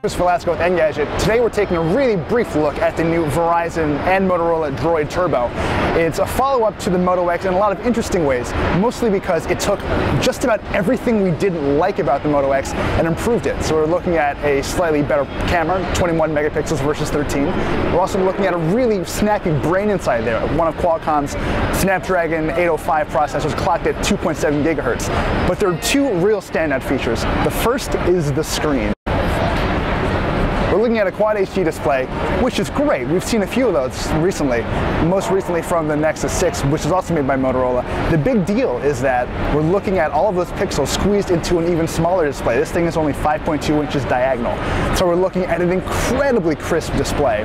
This is Velazco with Engadget. Today we're taking a really brief look at the new Verizon and Motorola Droid Turbo. It's a follow-up to the Moto X in a lot of interesting ways, mostly because it took just about everything we didn't like about the Moto X and improved it. So we're looking at a slightly better camera, 21 megapixels versus 13. We're also looking at a really snappy brain inside there, one of Qualcomm's Snapdragon 805 processors clocked at 2.7 gigahertz. But there are two real standout features. The first is the screen. We're looking at a Quad HD display, which is great. We've seen a few of those recently, most recently from the Nexus 6, which is also made by Motorola. The big deal is that we're looking at all of those pixels squeezed into an even smaller display. This thing is only 5.2 inches diagonal, so we're looking at an incredibly crisp display.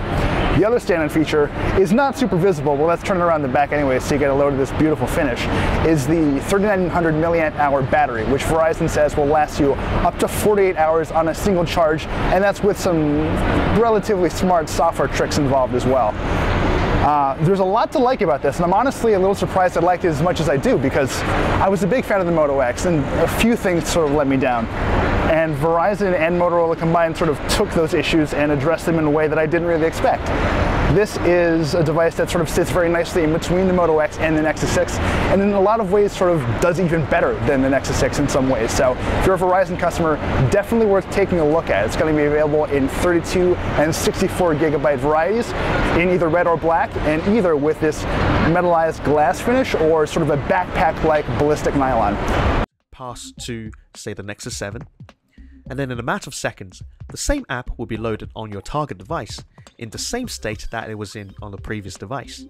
The other standout feature is not super visible, well let's turn it around the back anyway so you get a load of this beautiful finish, is the 3900 milliamp hour battery, which Verizon says will last you up to 48 hours on a single charge, and that's with some relatively smart software tricks involved as well. There's a lot to like about this, and I'm honestly a little surprised I liked it as much as I do, because I was a big fan of the Moto X, and a few things sort of let me down. And Verizon and Motorola combined sort of took those issues and addressed them in a way that I didn't really expect. This is a device that sort of sits very nicely in between the Moto X and the Nexus 6, and in a lot of ways sort of does even better than the Nexus 6 in some ways. So if you're a Verizon customer, definitely worth taking a look at. It's going to be available in 32 and 64 gigabyte varieties in either red or black, and either with this metallized glass finish or sort of a backpack-like ballistic nylon. Pass to, say, the Nexus 7, and then in a matter of seconds, the same app will be loaded on your target device in the same state that it was in on the previous device.